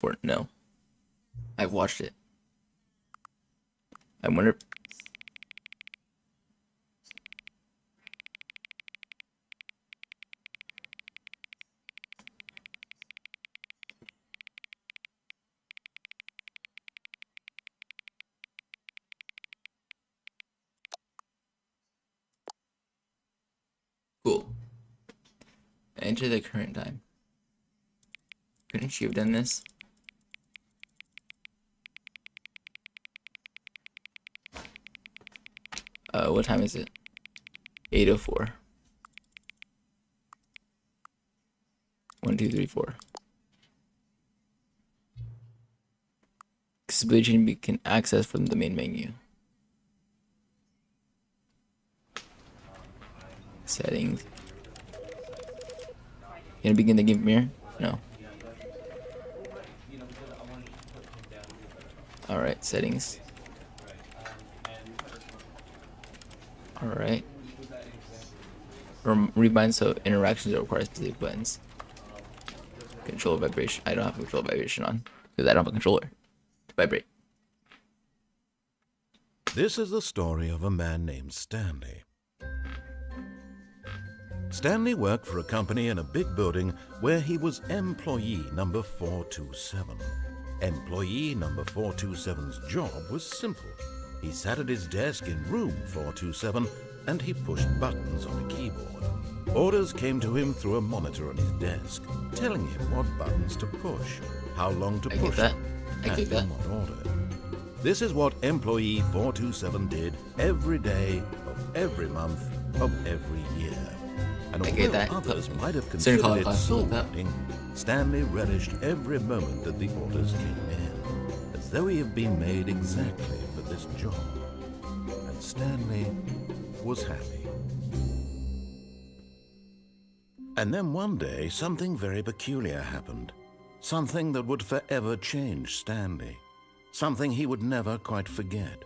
Or no. I've watched it. I wonder. Cool. Enter the current time. Couldn't you have done this? What time is it? 8:04. 1, 2, 3, 4. Accessibility can access from the main menu. Settings. Gonna begin the game from here? No. Alright, settings. Alright. Rebind so interactions that require specific buttons. Controller vibration. I don't have controller vibration on because I don't have a controller to vibrate. This is the story of a man named Stanley. Stanley worked for a company in a big building where he was employee number 427. Employee number 427's job was simple. He sat at his desk in room 427 and he pushed buttons on a keyboard. Orders came to him through a monitor on his desk, telling him what buttons to push, how long to push them, and in what order. This is what employee 427 did every day of every month of every year. And although others might have considered it soul-cutting, Stanley relished every moment that the orders came in, as though he had been made exactly for this job. And Stanley was happy. And then one day, something very peculiar happened. Something that would forever change Stanley. Something he would never quite forget.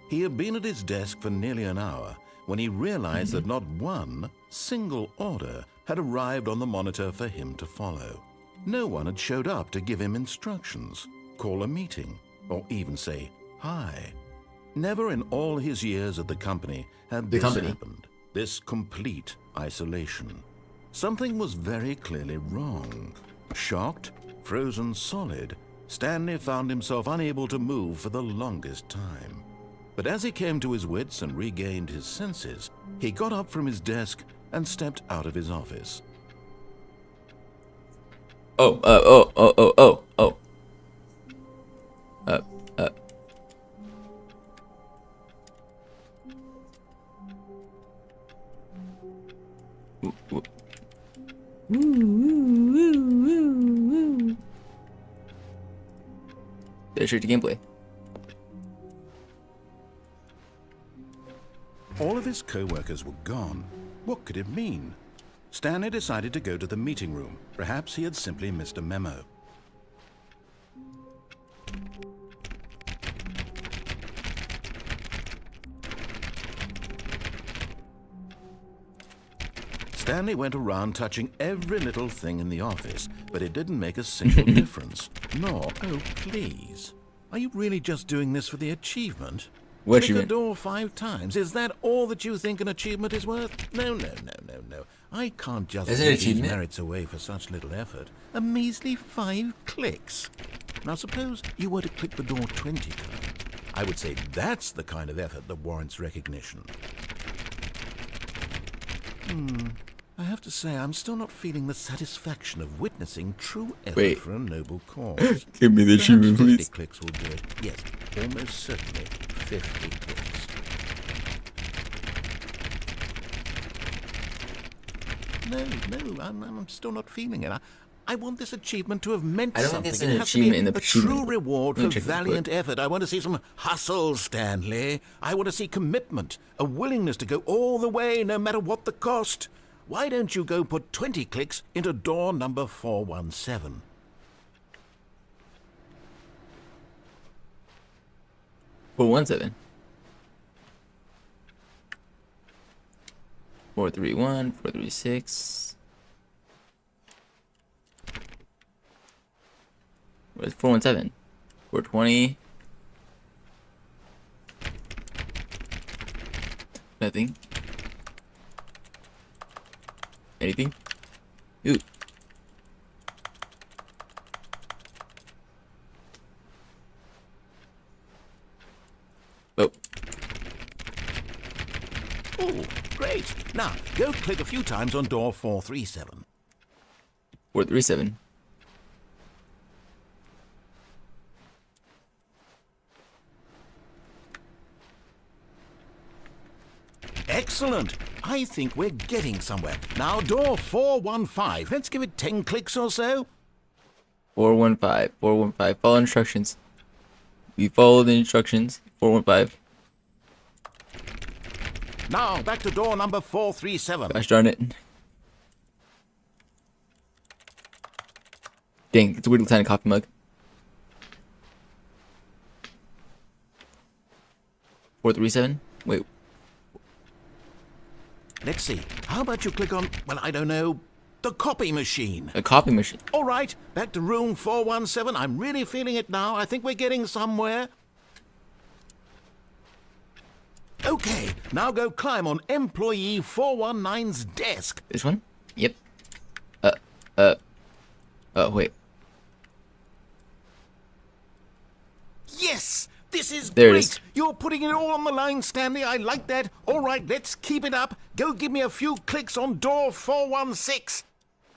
He had been at his desk for nearly an hour when he realized that not one single order had arrived on the monitor for him to follow. No one had showed up to give him instructions, call a meeting, or even say hi. Never in all his years at the company had this happened, this complete isolation. Something was very clearly wrong. Shocked, frozen solid, Stanley found himself unable to move for the longest time. But as he came to his wits and regained his senses, he got up from his desk and stepped out of his office. Oh. There's your gameplay. All of his co-workers were gone. What could it mean? Stanley decided to go to the meeting room. Perhaps he had simply missed a memo. Stanley went around touching every little thing in the office, but it didn't make a single difference. Nor, oh please, are you really just doing this for the achievement? What Click the door 5 times. Is that all that you think an achievement is worth? No. I can't just give these merits away for such little effort. A measly 5 clicks. Now suppose you were to click the door 20 times. I would say that's the kind of effort that warrants recognition. I have to say, I'm still not feeling the satisfaction of witnessing true effort for a noble cause. Give me the achievement, please. 50 clicks will do it. Yes, almost certainly 50 clicks. No, I'm still not feeling it. I want this achievement to have meant something. I don't think it's an achievement in the achievement. True reward for valiant effort. I want to see some hustle, Stanley. I want to see commitment, a willingness to go all the way, no matter what the cost. Why don't you go put 20 clicks into door number 417? Four 417. 431, 436. What's 417? 420. Nothing. Anything? Ooh. Oh. Oh, great. Now, go click a few times on door 437. 437. Excellent. I think we're getting somewhere. Now, door 415. Let's give it 10 clicks or so. 415. 415. Follow instructions. We follow the instructions. 415. Now, back to door number 437. Gosh darn it. Dang, it's a weird little tiny coffee mug. 437? Wait. Let's see. How about you click on, well, I don't know, the copy machine. A copy machine. All right, back to room 417. I'm really feeling it now. I think we're getting somewhere. Okay, now go climb on employee 419's desk. This one? Yep. Oh, wait. Yes! This is There it great. is. You're putting it all on the line, Stanley. I like that. All right, let's keep it up. Go give me a few clicks on door 416.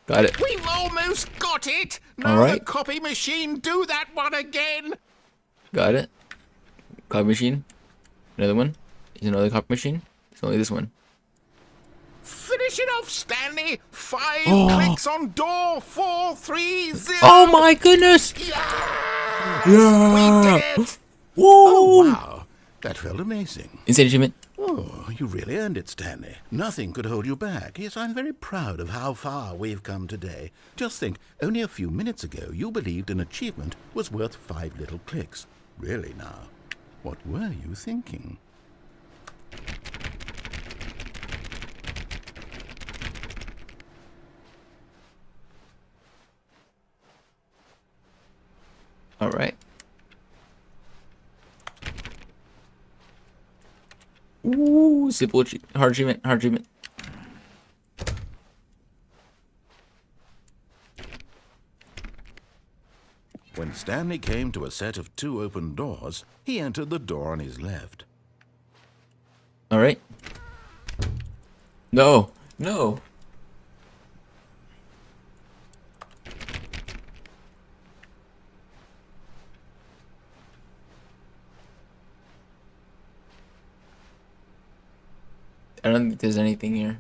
Got it. We've almost got it. Now All right. the copy machine, do that one again. Got it. Copy machine. Another one. Is another copy machine? It's only this one. Finish it off, Stanley. 5 Oh. clicks on door 430. Oh my goodness! Yes! Yeah! We did it. Whoa! Oh, wow. That felt amazing. Insane achievement. Oh, you really earned it, Stanley. Nothing could hold you back. Yes, I'm very proud of how far we've come today. Just think, only a few minutes ago, you believed an achievement was worth 5 little clicks. Really now, what were you thinking? All right. Ooh, simple, hard achievement, hard achievement. When Stanley came to a set of 2 open doors, he entered the door on his left. All right. No, no. I don't think there's anything here.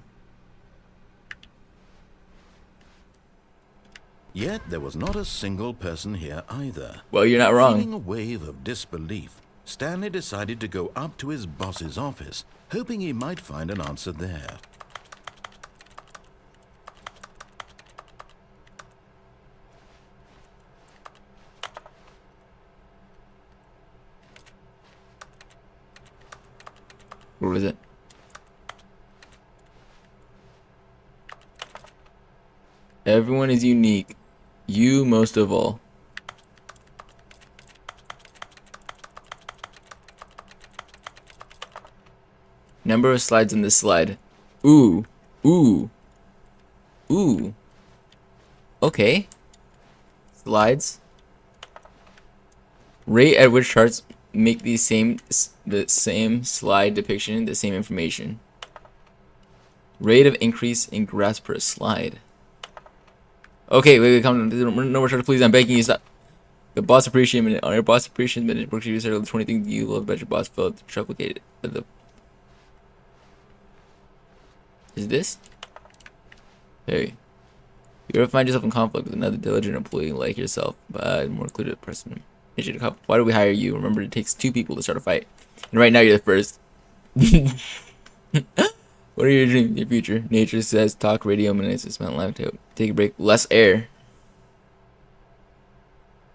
Yet there was not a single person here either. Well, you're not Feeling wrong. a wave of disbelief, Stanley decided to go up to his boss's office, hoping he might find an answer there. What was it? Everyone is unique. You most of all. Number of slides in this slide. Ooh. Ooh. Ooh. Okay. Slides. Rate at which charts make the same slide depiction the same information. Rate of increase in graphs per slide. Okay, wait, come on. No more charts, please. I'm begging you, stop. The boss appreciation minute. On your boss appreciation minute, works you the 20 things you love about your boss felt replicated. Is this? Hey. You ever find yourself in conflict with another diligent employee like yourself, but more included person? Why do we hire you? Remember, it takes 2 people to start a fight. And right now, you're the first. What are your dreams in your future? Nature says talk, radio, minutes, smell, live, take a break, less air.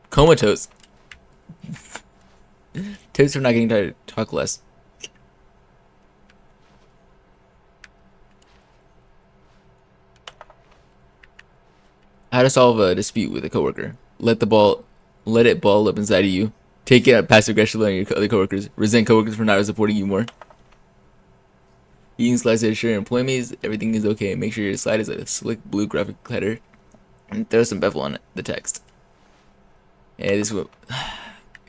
Comatose. Tips for not getting tired, talk less. How to solve a dispute with a coworker. Let the ball let it ball up inside of you. Take it out passive aggressively on your other coworkers. Resent coworkers for not supporting you more. Eating slides to ensure employment everything is okay. Make sure your slide is a slick blue graphic header. And throw some bevel on it, the text. Yeah, this is what...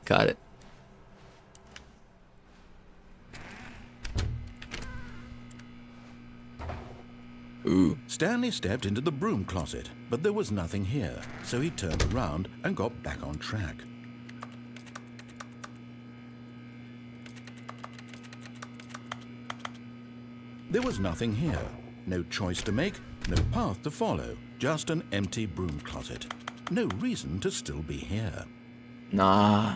Got it. Ooh. Stanley stepped into the broom closet, but there was nothing here, so he turned around and got back on track. There was nothing here. No choice to make, no path to follow, just an empty broom closet. No reason to still be here. Nah.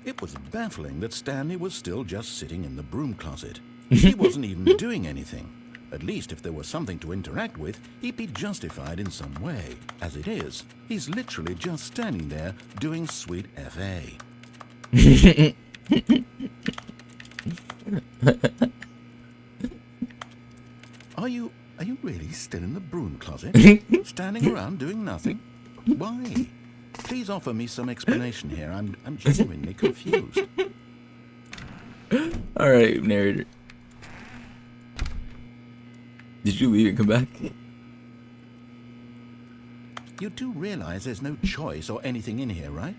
It was baffling that Stanley was still just sitting in the broom closet. He wasn't even doing anything. At least if there was something to interact with, he'd be justified in some way. As it is, he's literally just standing there doing sweet FA. Are you really still in the broom closet? Standing around doing nothing? Why? Please offer me some explanation here. I'm genuinely confused. Alright, narrator. Did you leave and come back? You do realize there's no choice or anything in here, right?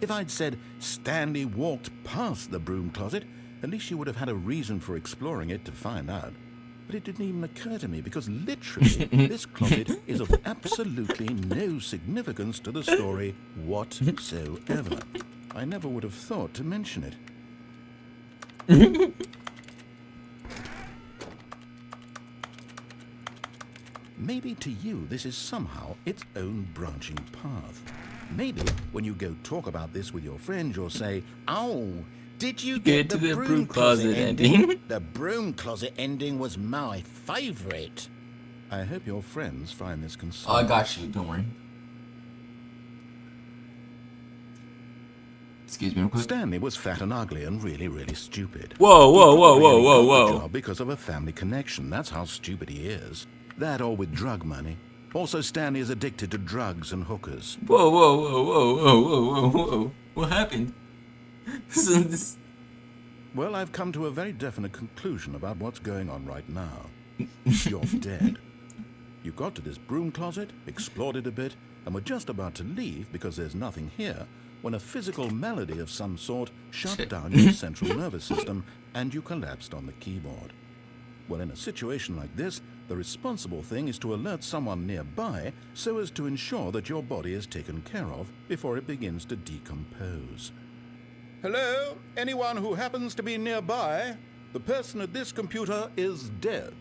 If I'd said Stanley walked past the broom closet, at least you would have had a reason for exploring it to find out. But it didn't even occur to me because literally this closet is of absolutely no significance to the story whatsoever. I never would have thought to mention it. Maybe to you this is somehow its own branching path. Maybe when you go talk about this with your friends, you'll say, "Oh, did you get the broom closet ending? The broom closet ending was my favorite." I hope your friends find this consoling. Oh, I got you. Don't worry. Excuse me real quick. Stanley was fat and ugly and really stupid. Whoa, whoa, whoa, He whoa, probably whoa, got the whoa. job because of a family connection. That's how stupid he is. That or with drug money. Also, Stanley is addicted to drugs and hookers. Whoa, whoa, whoa, whoa, whoa, whoa, whoa, whoa. What happened? This... Well, I've come to a very definite conclusion about what's going on right now. You're dead. You got to this broom closet, explored it a bit, and were just about to leave because there's nothing here, when a physical malady of some sort shut down your central nervous system and you collapsed on the keyboard. Well, in a situation like this, the responsible thing is to alert someone nearby so as to ensure that your body is taken care of before it begins to decompose. Hello? Anyone who happens to be nearby? The person at this computer is dead.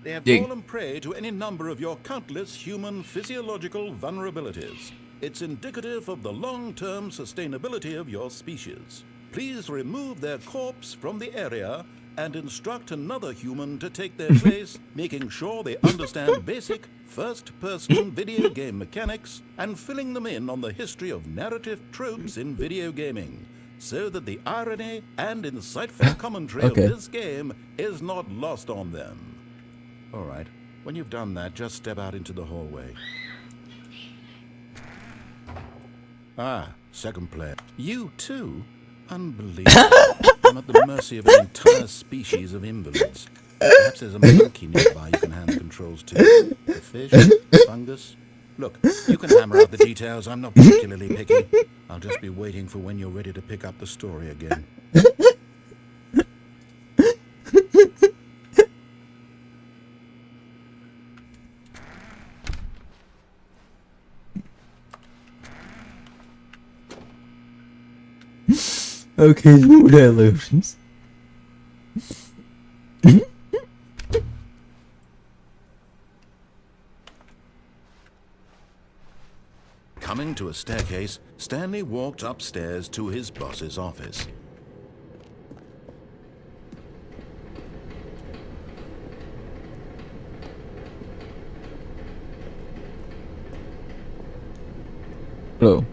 They have fallen prey to any number of your countless human physiological vulnerabilities. It's indicative of the long-term sustainability of your species. Please remove their corpse from the area and instruct another human to take their place, making sure they understand basic first-person video game mechanics and filling them in on the history of narrative tropes in video gaming, so that the irony and insightful commentary of this game is not lost on them. All right, when you've done that, just step out into the hallway. Ah, second player. You too? Unbelievable. I'm at the mercy of an entire species of invalids. Perhaps there's a monkey nearby you can hand the controls to. The fish? The fungus? Look, you can hammer out the details. I'm not particularly picky. I'll just be waiting for when you're ready to pick up the story again. Okay, more dilutions. Coming to a staircase, Stanley walked upstairs to his boss's office. Hello.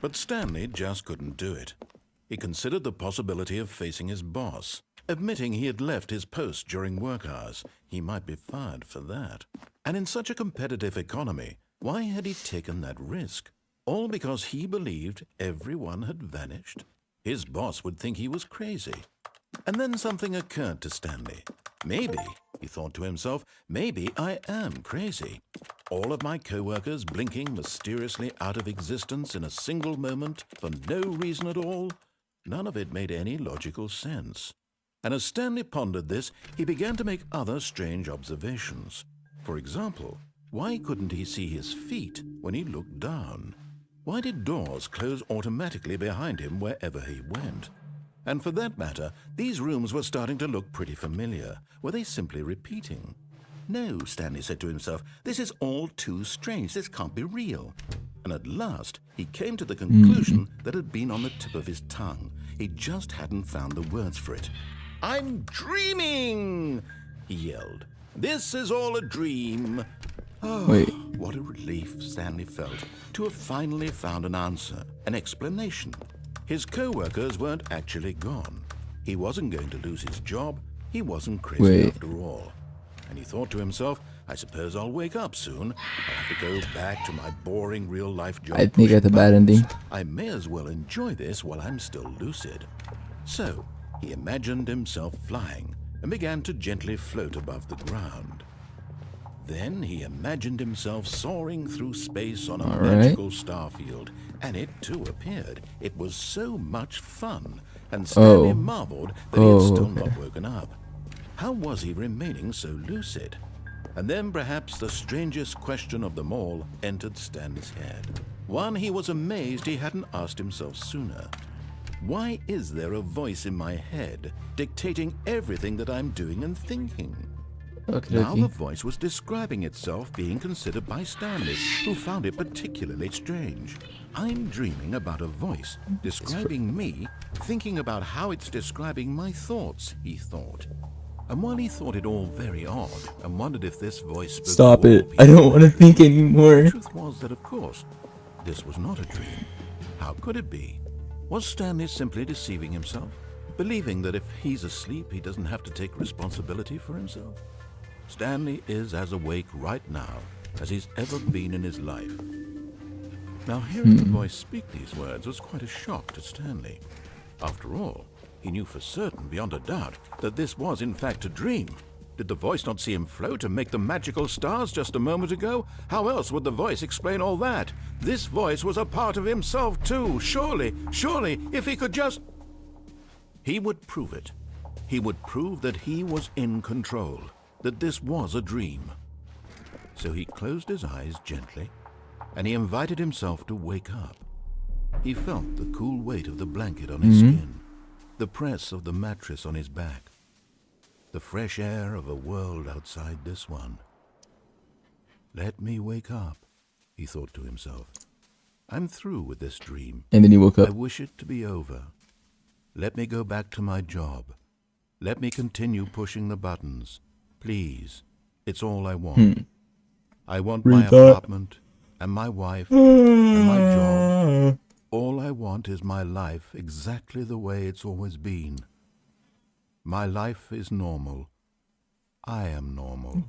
But Stanley just couldn't do it. He considered the possibility of facing his boss. admitting he had left his post during work hours. He might be fired for that. And in such a competitive economy, why had he taken that risk? All because he believed everyone had vanished? His boss would think he was crazy. And then something occurred to Stanley. Maybe, he thought to himself, maybe I am crazy. All of my co-workers blinking mysteriously out of existence in a single moment for no reason at all. None of it made any logical sense. And as Stanley pondered this, he began to make other strange observations. For example, why couldn't he see his feet when he looked down? Why did doors close automatically behind him wherever he went? And for that matter, these rooms were starting to look pretty familiar. Were they simply repeating? No, Stanley said to himself, this is all too strange. This can't be real. And at last, he came to the conclusion that had been on the tip of his tongue. He just hadn't found the words for it. I'm dreaming, he yelled. This is all a dream. Oh, Wait. What a relief Stanley felt to have finally found an answer, an explanation. His co-workers weren't actually gone. He wasn't going to lose his job. He wasn't crazy after all. And he thought to himself, I suppose I'll wake up soon. I'll have to go back to my boring real-life job. I think that's a bad ending. I may as well enjoy this while I'm still lucid. So, he imagined himself flying and began to gently float above the ground. Then he imagined himself soaring through space on a magical starfield, and it too appeared. It was so much fun, and Stanley marveled that he had still not woken up. How was he remaining so lucid? And then perhaps the strangest question of them all entered Stanley's head. One he was amazed he hadn't asked himself sooner. Why is there a voice in my head dictating everything that I'm doing and thinking? Now the voice was describing itself being considered by Stanley, who found it particularly strange. I'm dreaming about a voice describing me, thinking about how it's describing my thoughts, he thought. And while he thought it all very odd and wondered if this voice spoke Stop to all it. people, I don't want to think anymore. the truth was that, of course, this was not a dream. How could it be? Was Stanley simply deceiving himself, believing that if he's asleep, he doesn't have to take responsibility for himself? Stanley is as awake right now as he's ever been in his life. Now, hearing the voice speak these words was quite a shock to Stanley. After all, he knew for certain, beyond a doubt, that this was in fact a dream. Did the voice not see him float and make the magical stars just a moment ago? How else would the voice explain all that? This voice was a part of himself too. Surely, if he could just... He would prove it. He would prove that he was in control, that this was a dream. So he closed his eyes gently, and he invited himself to wake up. He felt the cool weight of the blanket on his skin, the press of the mattress on his back, the fresh air of a world outside this one. Let me wake up, he thought to himself. I'm through with this dream. And then he woke up. I wish it to be over. Let me go back to my job. Let me continue pushing the buttons. Please, it's all I want. I want my apartment and my wife and my job. All I want is my life exactly the way it's always been. My life is normal. I am normal.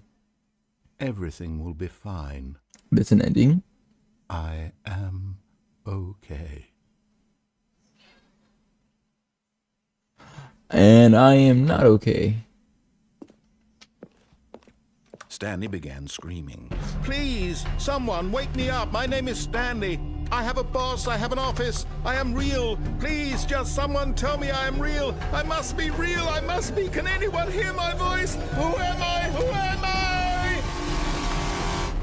Everything will be fine. That's an ending. I am okay. And I am not okay. Stanley began screaming. Please, someone wake me up. My name is Stanley. I have a boss. I have an office. I am real. Please, just someone tell me I am real. I must be real. I must be. Can anyone hear my voice? Who am I? Who am I?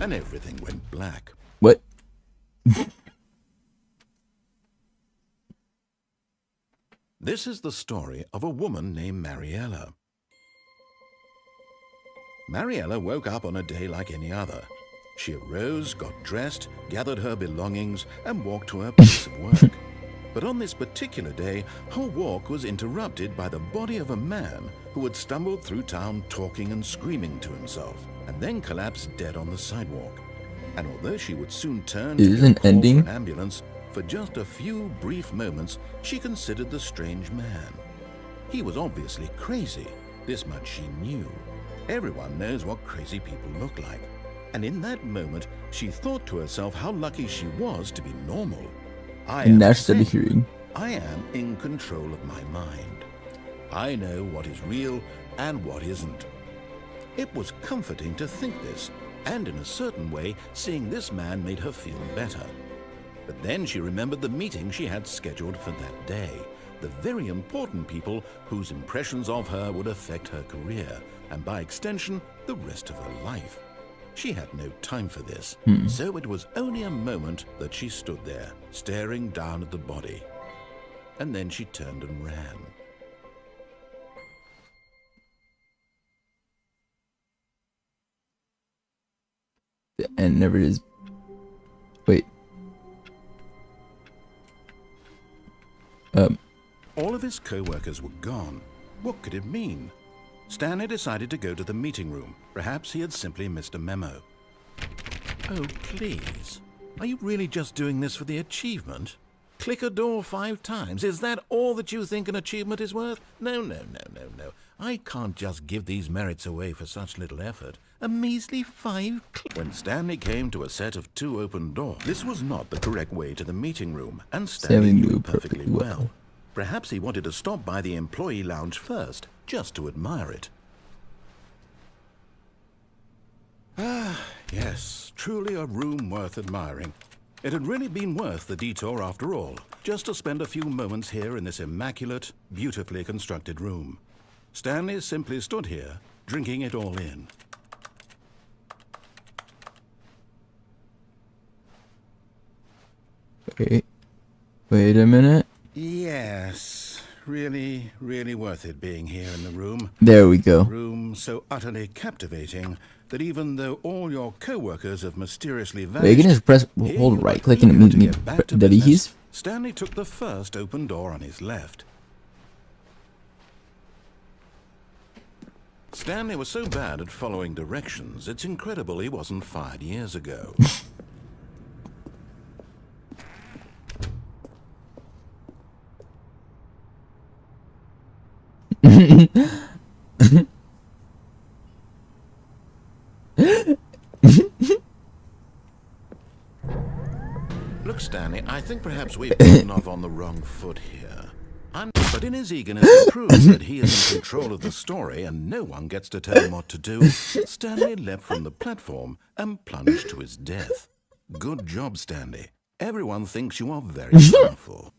And everything went black. What? This is the story of a woman named Mariella. Mariella woke up on a day like any other. She arose, got dressed, gathered her belongings, and walked to her place of work. But on this particular day, her walk was interrupted by the body of a man who had stumbled through town talking and screaming to himself, and then collapsed dead on the sidewalk. And although she would soon turn to Is it an call ending? for an ambulance, for just a few brief moments, she considered the strange man. He was obviously crazy. This much she knew. Everyone knows what crazy people look like. And in that moment, she thought to herself how lucky she was to be normal. And now she started hearing. I am in control of my mind. I know what is real and what isn't. It was comforting to think this, and in a certain way, seeing this man made her feel better. But then she remembered the meeting she had scheduled for that day, the very important people whose impressions of her would affect her career, and by extension, the rest of her life. She had no time for this, so it was only a moment that she stood there, staring down at the body. And then she turned and ran. The end never is. Wait. All of his co-workers were gone. What could it mean? Stanley decided to go to the meeting room. Perhaps he had simply missed a memo. Oh, please. Are you really just doing this for the achievement? Click a door 5 times. Is that all that you think an achievement is worth? No. I can't just give these merits away for such little effort. A measly 5 clicks. When Stanley came to a set of 2 open doors, this was not the correct way to the meeting room, and Stanley knew perfectly well. Perhaps he wanted to stop by the employee lounge first, just to admire it. Ah, yes, truly a room worth admiring. It had really been worth the detour after all, just to spend a few moments here in this immaculate, beautifully constructed room. Stanley simply stood here, drinking it all in. Wait a minute. Yes, really worth it being here in the room. There we go. A room so utterly captivating that even though all your co-workers have mysteriously vanished, Wait, you can just press hold right click and meet me the keys. Stanley took the first open door on his left. Stanley was so bad at following directions, it's incredible he wasn't fired years ago. Look, Stanley, I think perhaps we've gotten off on the wrong foot here. But in his eagerness to prove that he is in control of the story and no one gets to tell him what to do, Stanley leapt from the platform and plunged to his death. Good job, Stanley. Everyone thinks you are very powerful.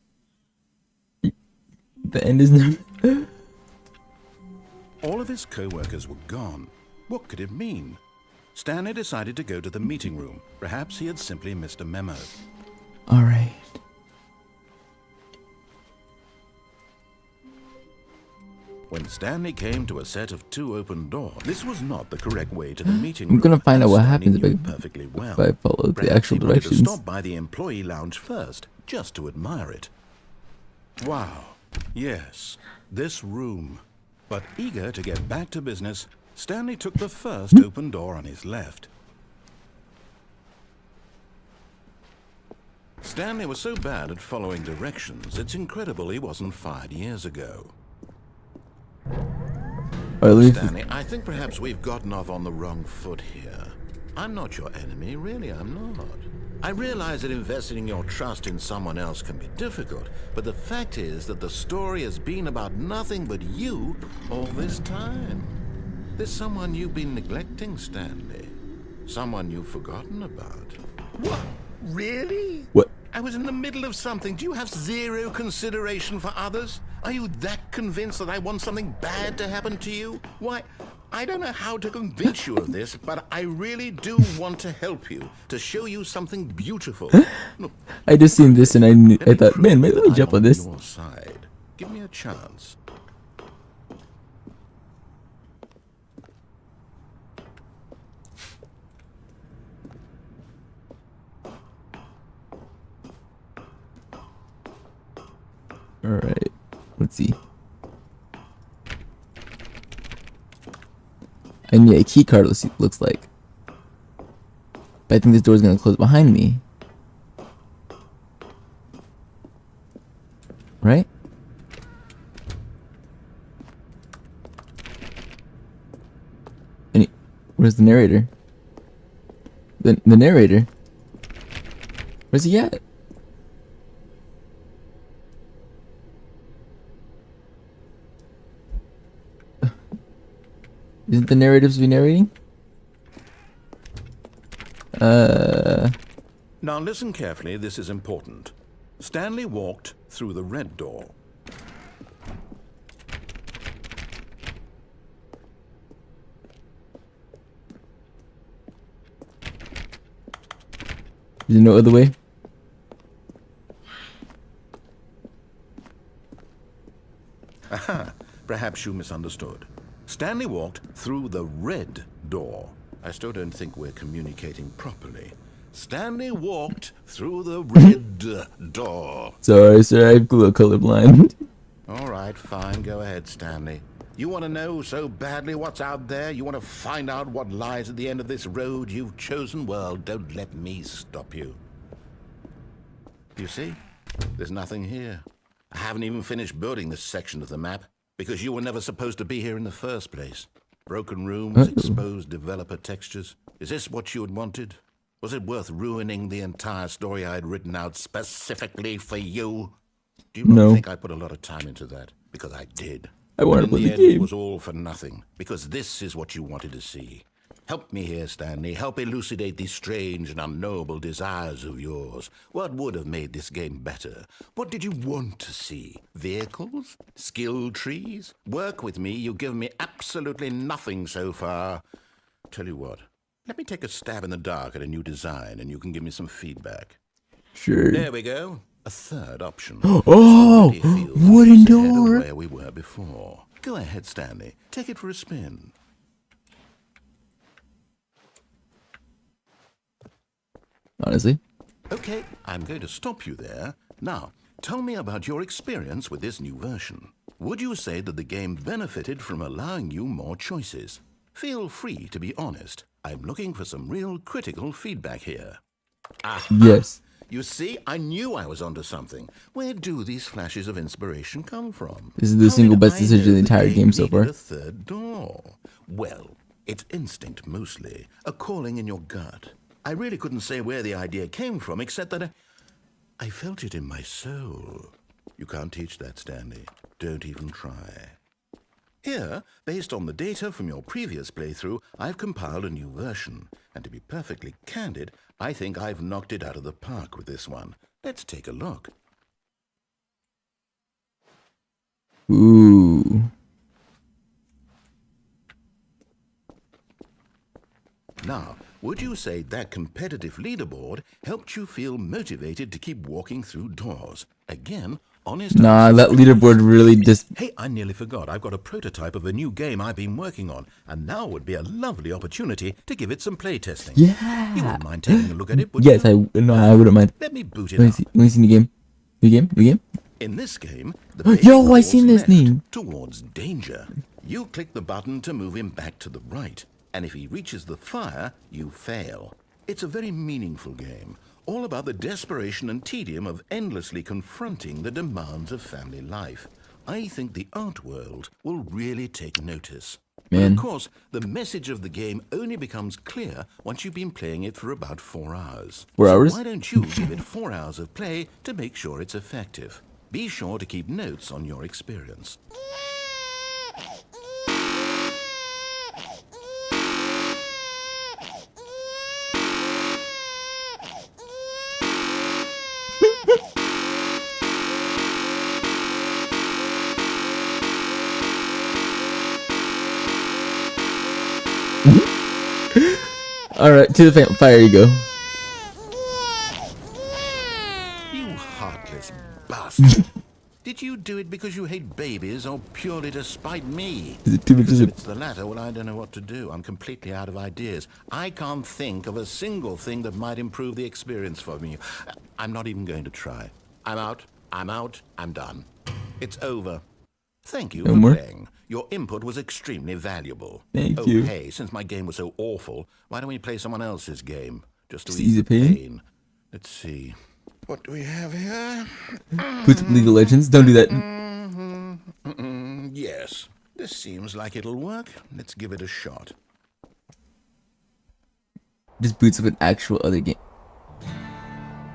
The end is never. All of his co-workers were gone. What could it mean? Stanley decided to go to the meeting room. Perhaps he had simply missed a memo. All right. When Stanley came to a set of 2 open doors, this was not the correct way to the meeting room. I'm gonna find out what Stanley happens knew if perfectly well. I follow the actual He wanted to directions. stop by the employee lounge first, just to admire it. Wow. Yes, this room. But eager to get back to business, Stanley took the first open door on his left. Stanley was so bad at following directions, it's incredible he wasn't fired years ago. Stanley, I think perhaps we've gotten off on the wrong foot here. I'm not your enemy, really, I'm not. I realize that investing your trust in someone else can be difficult, but the fact is that the story has been about nothing but you all this time. There's someone you've been neglecting, Stanley. Someone you've forgotten about. What? Really? What? I was in the middle of something. Do you have 0 consideration for others? Are you that convinced that I want something bad to happen to you? Why, I don't know how to convince you of this, but I really do want to help you, to show you something beautiful. Look, I just seen this and I thought, man, let me jump on this. Your side. Give me a chance. Alright, let's see. I need a key card, looks like. But I think this door is going to close behind me. Right? Where's the narrator? The narrator? Where's he at? Isn't the narrative to be narrating? Now listen carefully, this is important. Stanley walked through the red door. Is there no other way? Aha, perhaps you misunderstood. Stanley walked through the red door. I still don't think we're communicating properly. Stanley walked through the red door. Sorry, sir, I'm a little colorblind. All right, fine, go ahead, Stanley. You want to know so badly what's out there? You want to find out what lies at the end of this road you've chosen? Well, don't let me stop you. You see, there's nothing here. I haven't even finished building this section of the map because you were never supposed to be here in the first place. Broken rooms, exposed developer textures. Is this what you had wanted? Was it worth ruining the entire story I had written out specifically for you? Do you not think I put a lot of time into that? Because I did. I want to play the It game. was all for nothing, because this is what you wanted to see. Help me here, Stanley. Help elucidate these strange and unknowable desires of yours. What would have made this game better? What did you want to see? Vehicles? Skill trees? Work with me. You've given me absolutely nothing so far. Tell you what, let me take a stab in the dark at a new design, and you can give me some feedback. Sure. There we go. A third option. Oh, wooden door. Where we were before. Go ahead, Stanley. Take it for a spin. Honestly. Okay, I'm going to stop you there. Now, tell me about your experience with this new version. Would you say that the game benefited from allowing you more choices? Feel free to be honest. I'm looking for some real critical feedback here. Aha! Yes. You see, I knew I was onto something. Where do these flashes of inspiration come from? This is the How single did best I decision know of the entire game so needed far. A third door? Well, it's instinct mostly, a calling in your gut. I really couldn't say where the idea came from, except that I felt it in my soul. You can't teach that, Stanley. Don't even try. Here, based on the data from your previous playthrough, I've compiled a new version. And to be perfectly candid, I think I've knocked it out of the park with this one. Let's take a look. Ooh. Now, would you say that competitive leaderboard helped you feel motivated to keep walking through doors? Again, honest. Nah, that leaderboard really just. Hey, I nearly forgot. I've got a prototype of a new game I've been working on, and now would be a lovely opportunity to give it some play testing. Yeah. You wouldn't mind taking a look at it, would Yes, you? I wouldn't mind. Let me boot it Let me up. see. Let me see the game. New game? New game? In this game, the Yo, player I seen goes this name. towards danger. You click the button to move him back to the right, and if he reaches the fire, you fail. It's a very meaningful game, all about the desperation and tedium of endlessly confronting the demands of family life. I think the art world will really take notice. Man. But of course, the message of the game only becomes clear once you've been playing it for about 4 hours. 4 hours? So why don't you give it 4 hours of play to make sure it's effective? Be sure to keep notes on your experience. Alright, to the fire you go. You heartless bastard. Did you do it because you hate babies or purely to spite me? Is it too much? Because if it's the latter, well, I don't know what to do. I'm completely out of ideas. I can't think of a single thing that might improve the experience for me. I'm not even going to try. I'm out. I'm done. It's over. Thank you No for more? playing. Your input was extremely valuable. Thank you. Hey, since my game was so awful, why don't we play someone else's game? Just to Just ease ease the the pain? pain. Let's see. What do we have here? Put League of Legends. Don't do that. Yes, this seems like it'll work. Let's give it a shot. Just boots up an actual other game.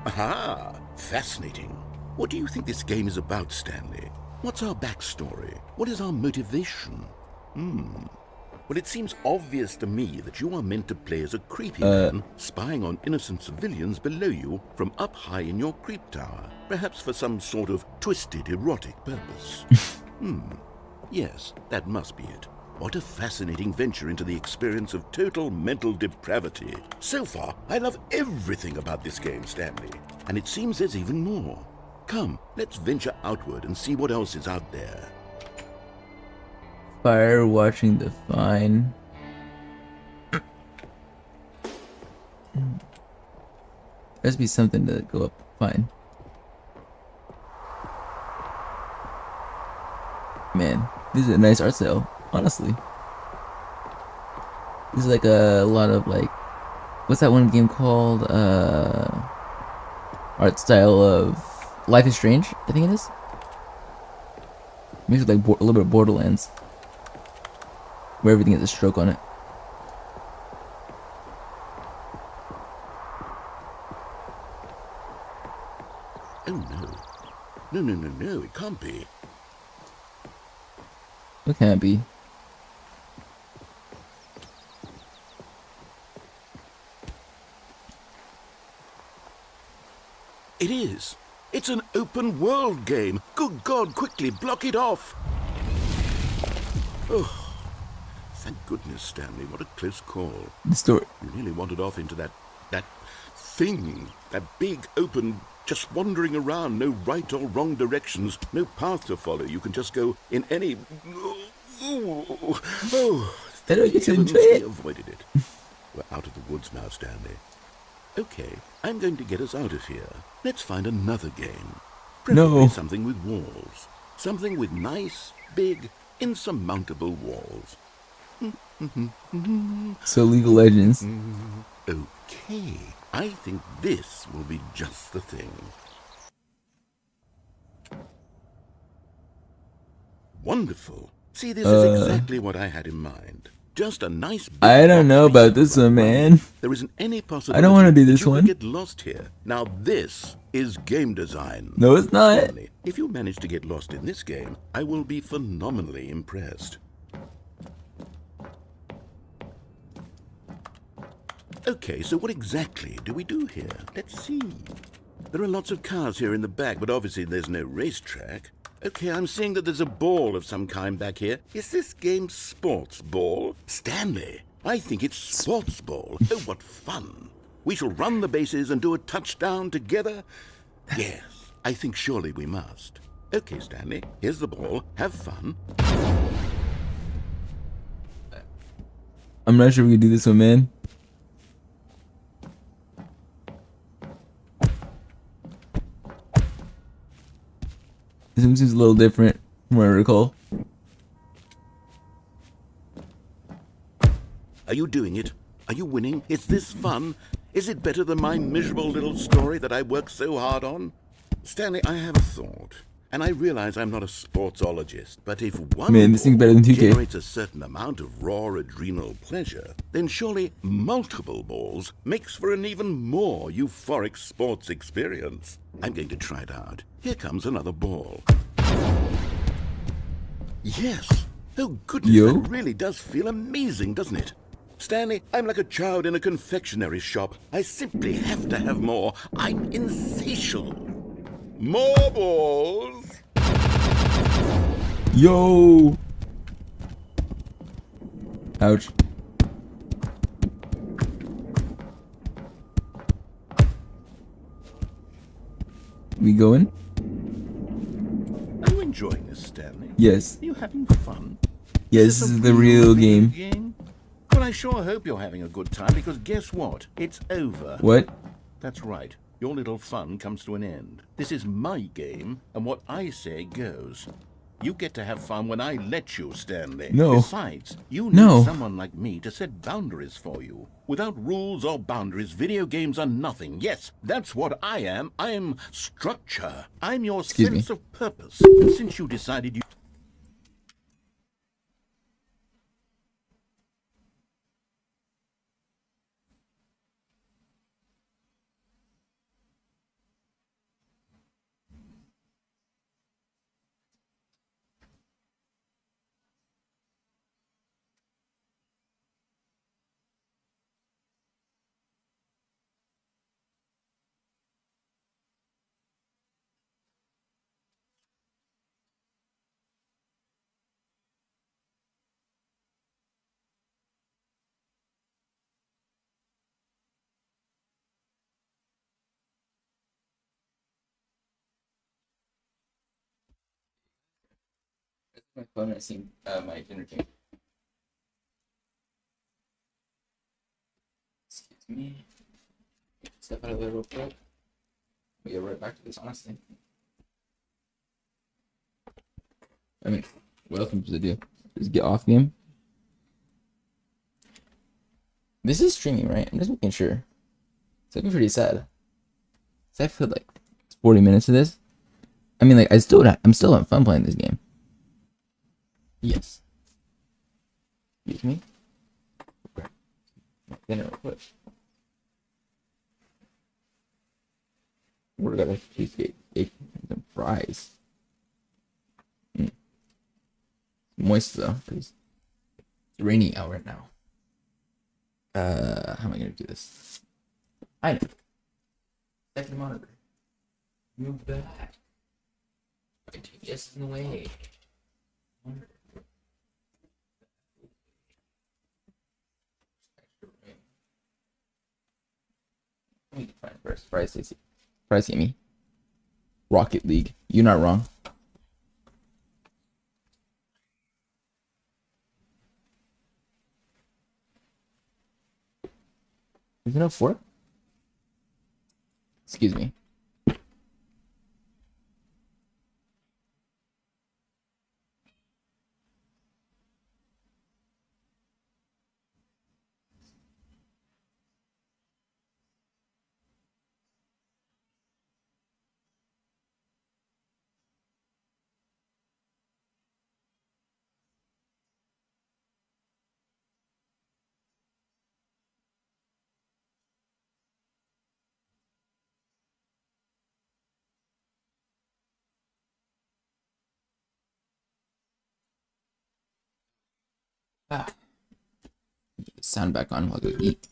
Aha! Fascinating. What do you think this game is about, Stanley? What's our backstory? What is our motivation? Well, it seems obvious to me that you are meant to play as a creepy man spying on innocent civilians below you from up high in your creep tower, perhaps for some sort of twisted erotic purpose. Yes, that must be it. What a fascinating venture into the experience of total mental depravity. So far, I love everything about this game, Stanley. And it seems there's even more. Come, let's venture outward and see what else is out there. Fire watching the fine. There's be something to go up fine. Man, this is a nice art style, honestly. This is like a lot of like, what's that one game called? Art style of Life is Strange, I think it is. Makes it like a little bit of Borderlands, where everything has a stroke on it. Oh no. No, it can't be. What can it be? It is. It's an open world game. Good God, quickly block it off. Oh, thank goodness, Stanley. What a close call. The story. You nearly wandered off into that thing. That big, open, just wandering around. No right or wrong directions. No path to follow. You can just go in any... Oh, I don't get to heavens enjoy we it. avoided it. We're out of the woods now, Stanley. Okay, I'm going to get us out of here. Let's find another game. Preferably No. something with walls. Something with nice, big, insurmountable walls. So League of Legends. Okay, I think this will be just the thing. Wonderful. See, this is exactly what I had in mind. Just a nice big I don't box know about facing this the one, right way. man. There isn't any possibility I don't want to do that this you could one. get lost here. Now this is game design. No, it's not. Stanley, if you manage to get lost in this game, I will be phenomenally impressed. Okay, so what exactly do we do here? Let's see. There are lots of cars here in the back, but obviously there's no racetrack. Okay, I'm seeing that there's a ball of some kind back here. Is this game sports ball? Stanley, I think it's sports ball. Oh, what fun. We shall run the bases and do a touchdown together. Yes, I think surely we must. Okay, Stanley, here's the ball. Have fun. I'm not sure we can do this one, man. This one seems a little different from what I recall. Are you doing it? Are you winning? Is this fun? Is it better than my miserable little story that I worked so hard on? Stanley, I have a thought. And I realize I'm not a sportsologist, but if one Man, this thing's better than 2K. generates a certain amount of raw adrenal pleasure, then surely multiple balls makes for an even more euphoric sports experience. I'm going to try it out. Here comes another ball. Yes! Oh goodness, Yo. that really does feel amazing, doesn't it? Stanley, I'm like a child in a confectionery shop. I simply have to have more. I'm insatiable. More balls! Yo! Ouch. We going? Are you enjoying this, Stanley? Yes. Are you having fun? Yes, this is the real video game. Well, I sure hope you're having a good time, because guess what? It's over. What? That's right. Your little fun comes to an end. This is my game, and what I say goes. You get to have fun when I let you, Stanley. No. Besides, you need No. someone like me to set boundaries for you. Without rules or boundaries, video games are nothing. Yes, that's what I am. I'm structure. I'm your Excuse me. sense of purpose. And since you decided you... My phone has seen my dinner table. Excuse me. Step out of there real quick. We get right back to this, honestly. I mean, what else am I supposed to do? Just get off game? This is streaming, right? I'm just making sure. It's looking pretty sad. So I feel like it's 40 minutes of this. I mean, like, I'm still having fun playing this game. Yes. Excuse me. Dinner real quick. We're gonna cheesecake, egg, and some fries. Moist though, because it's raining out right now. How am I gonna do this? I know. Second monitor. Move back. I take this in the way. Let me find first. Price me. Rocket League. You're not wrong. Is it no 4? Excuse me. Ah. Get the sound back on while I go eat.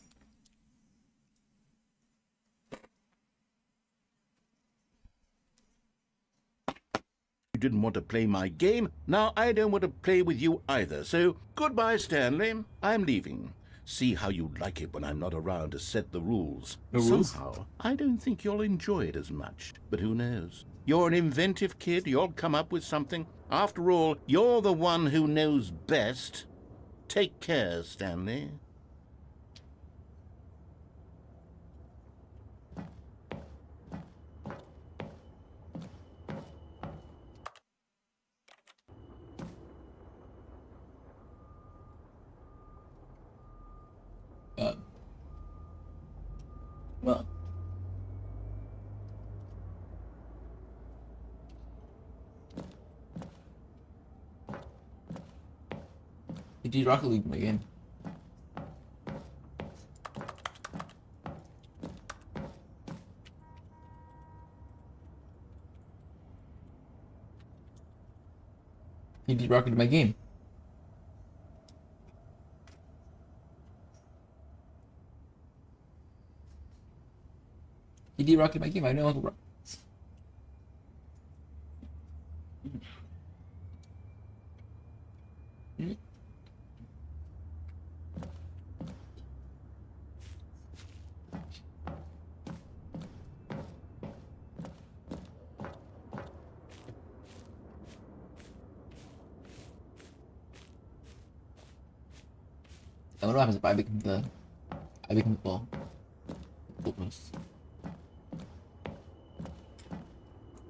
You didn't want to play my game. Now I don't want to play with you either. So goodbye, Stanley. I'm leaving. See how you like it when I'm not around to set the rules. No rules? Somehow, I don't think you'll enjoy it as much. But who knows? You're an inventive kid. You'll come up with something. After all, you're the one who knows best. Take care, Stanley. Well. He did Rocket League again. He did Rocket my game. He did Rocket my game. I know Uncle Rockets. I wonder what happens if I become the ball.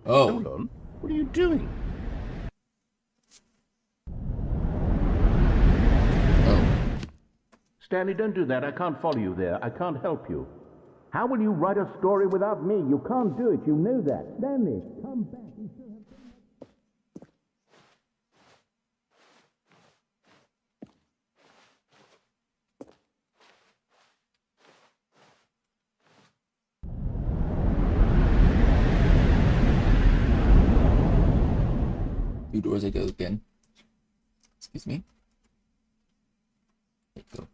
Oh. Hold on. What are you doing? Oh. Stanley, don't do that. I can't follow you there. I can't help you. How will you write a story without me? You can't do it. You know that. Stanley, come back. You still have... Two doors I go again. Excuse me. There you go.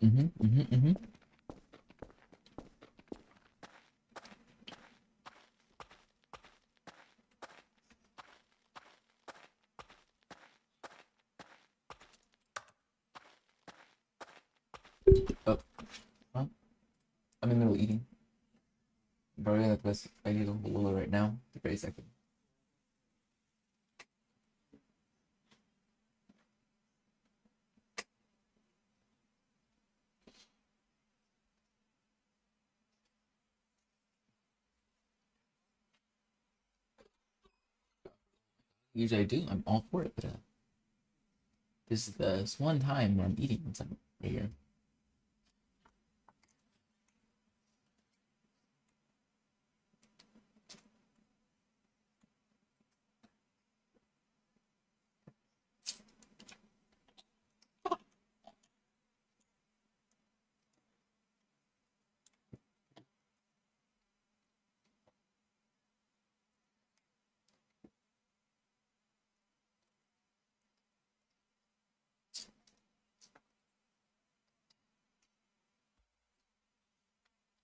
Mm-hmm. Oh, well, I'm in the middle of eating. Probably like this. I need a little right now. Wait a second. Usually I do. I'm all for it, but this is the one time where I'm eating something right here.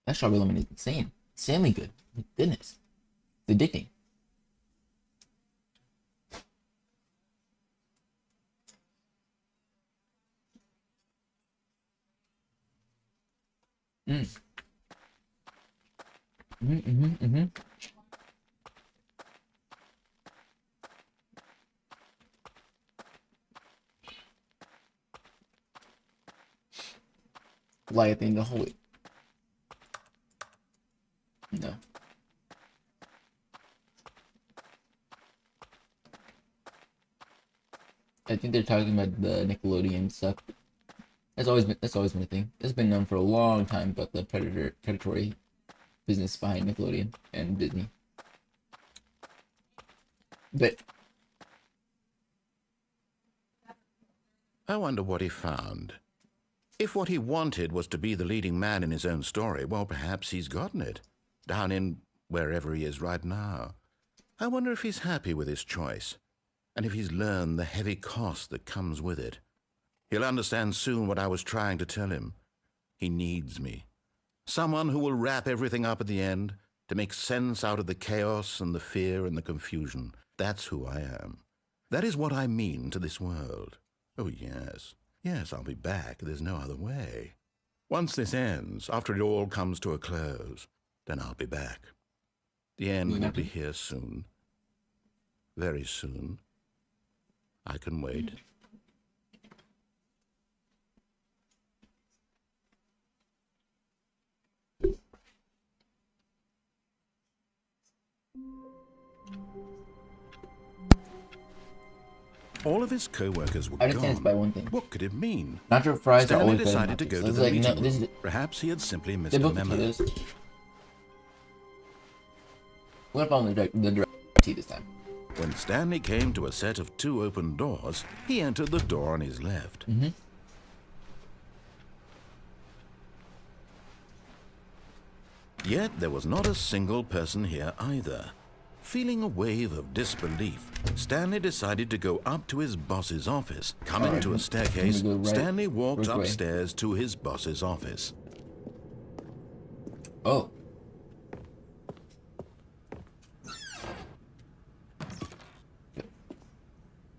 That strawberry lemon is insane. Insanely good. My goodness. It's addicting. Mm. Mm-hmm. Like I think the whole week. No. I think they're talking about the Nickelodeon stuff. That's always been a thing. It's been known for a long time about the predatory business behind Nickelodeon and Disney. But I wonder what he found. If what he wanted was to be the leading man in his own story, well, perhaps he's gotten it. Down in wherever he is right now. I wonder if he's happy with his choice, and if he's learned the heavy cost that comes with it. He'll understand soon what I was trying to tell him. He needs me. Someone who will wrap everything up at the end, to make sense out of the chaos and the fear and the confusion. That's who I am. That is what I mean to this world. Oh, yes. Yes, I'll be back. There's no other way. Once this ends, after it all comes to a close, then I'll be back. The end will be here soon. Very soon. I can wait. All of his co-workers were I understand gone. by one thing. What could it mean? Nacho fries are Stanley always better decided to than go nachos. to It's the like, meeting no, this room. is Perhaps he had simply missed the a book memo. potatoes. We're gonna follow the direct tea this time. When Stanley came to a set of 2 open doors, he entered the door on his left. Yet there was not a single person here either. Feeling a wave of disbelief, Stanley decided to go up to his boss's office. Coming to a staircase, Stanley walked upstairs to his boss's office. Oh.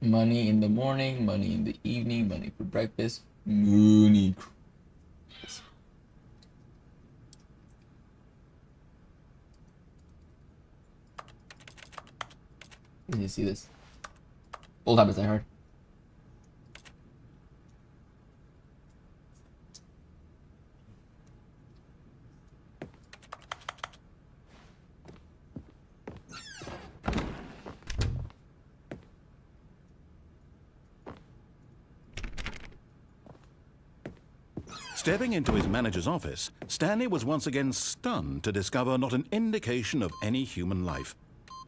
Money in the morning, money in the evening, money for breakfast, money. You need to see this. Old habits I heard. Stepping into his manager's office, Stanley was once again stunned to discover not an indication of any human life.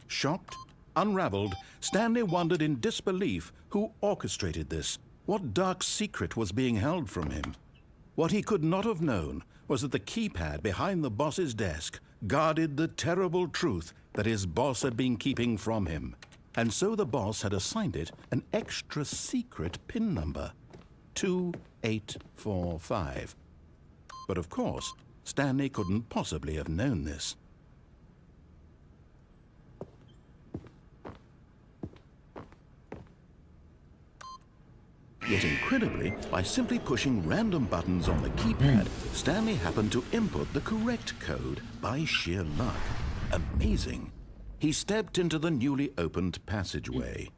Shocked, unraveled, Stanley wondered in disbelief who orchestrated this. What dark secret was being held from him? What he could not have known was that the keypad behind the boss's desk guarded the terrible truth that his boss had been keeping from him. And so the boss had assigned it an extra secret PIN number. 2845. But of course, Stanley couldn't possibly have known this. Yet incredibly, by simply pushing random buttons on the keypad, Stanley happened to input the correct code by sheer luck. Amazing. He stepped into the newly opened passageway.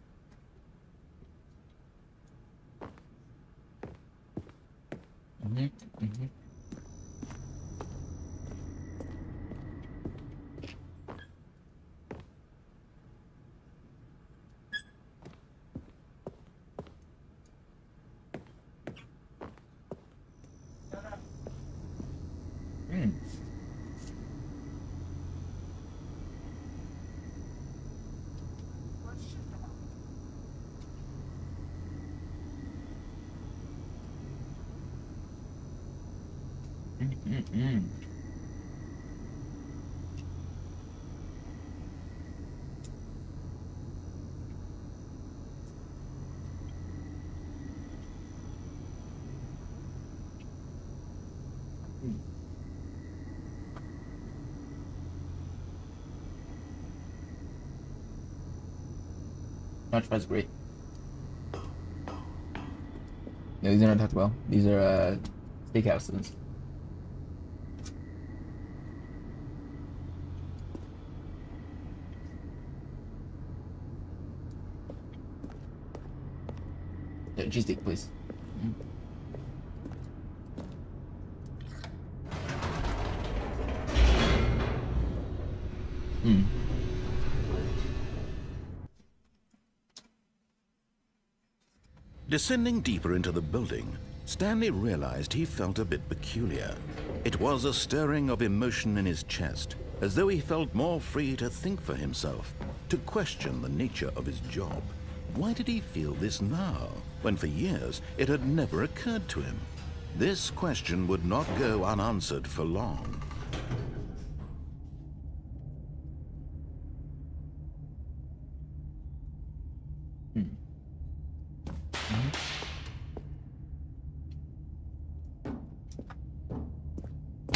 French fries great. No, these are not Taco Bell. These are steakhouses. Yeah, cheesesteak, please. Descending deeper into the building, Stanley realized he felt a bit peculiar. It was a stirring of emotion in his chest, as though he felt more free to think for himself, to question the nature of his job. Why did he feel this now, when for years it had never occurred to him? This question would not go unanswered for long.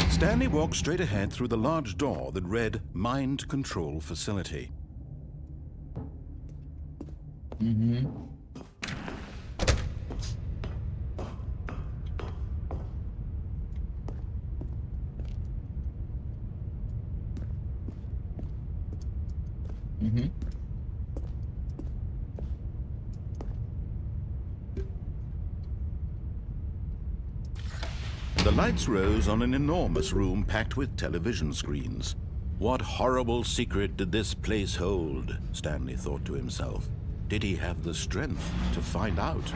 Stanley walked straight ahead through the large door that read Mind Control Facility. The lights rose on an enormous room packed with television screens. What horrible secret did this place hold? Stanley thought to himself. Did he have the strength to find out?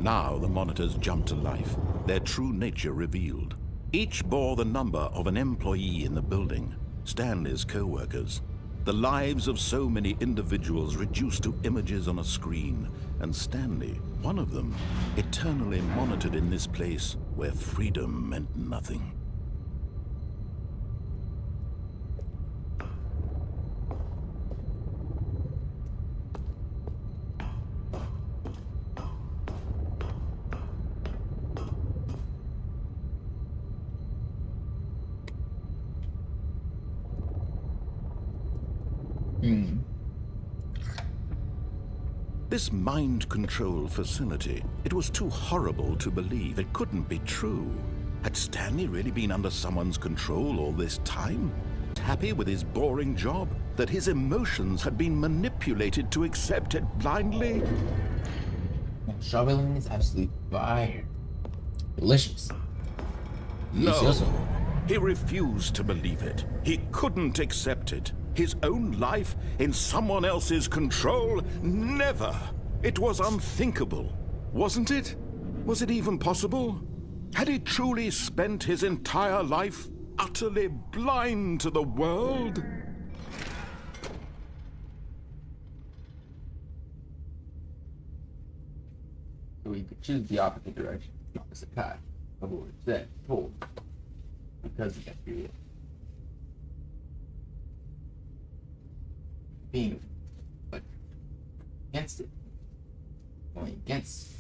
Now the monitors jumped to life, their true nature revealed. Each bore the number of an employee in the building, Stanley's co-workers. The lives of so many individuals reduced to images on a screen, and Stanley, one of them, eternally monitored in this place where freedom meant nothing. This mind control facility, it was too horrible to believe. It couldn't be true. Had Stanley really been under someone's control all this time? Happy with his boring job? That his emotions had been manipulated to accept it blindly? Strawberry is absolutely fire. Delicious. No, he refused to believe it. He couldn't accept it. His own life in someone else's control? Never! It was unthinkable, wasn't it? Was it even possible? Had he truly spent his entire life utterly blind to the world? So we could choose the opposite direction, the opposite path. Abort. Set. Hold. Because of that period. Being but against it. Going against.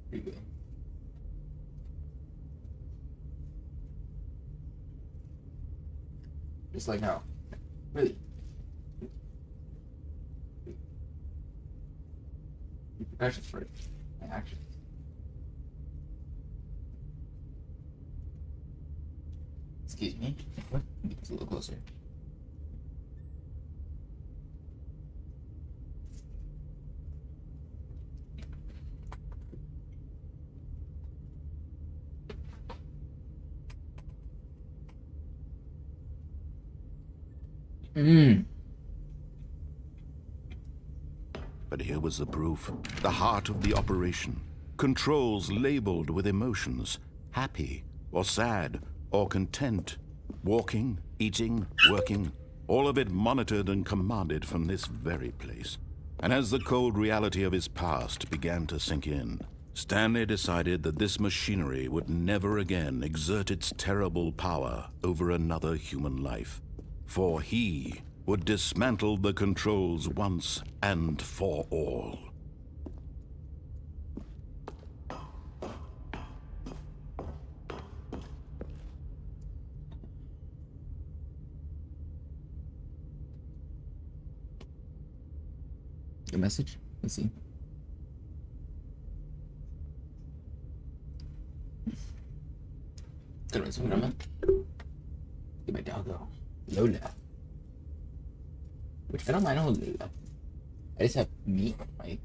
Pretty good. Just like how. Really. Repercussions for it. My actions. Excuse me. What? Get a little closer. But here was the proof. The heart of the operation. Controls labeled with emotions. Happy, or sad, or content. Walking, eating, working. All of it monitored and commanded from this very place. And as the cold reality of his past began to sink in, Stanley decided that this machinery would never again exert its terrible power over another human life. For he would dismantle the controls once and for all. Your message? Let's see. Get my doggo. Lola. Which I don't mind Lola. I just have meat, right?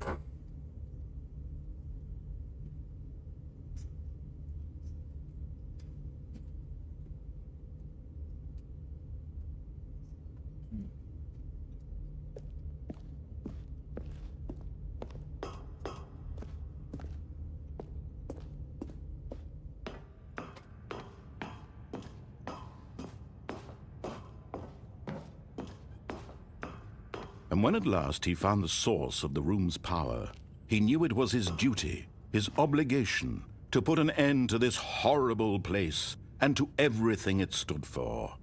And when at last he found the source of the room's power, he knew it was his duty, his obligation, to put an end to this horrible place and to everything it stood for.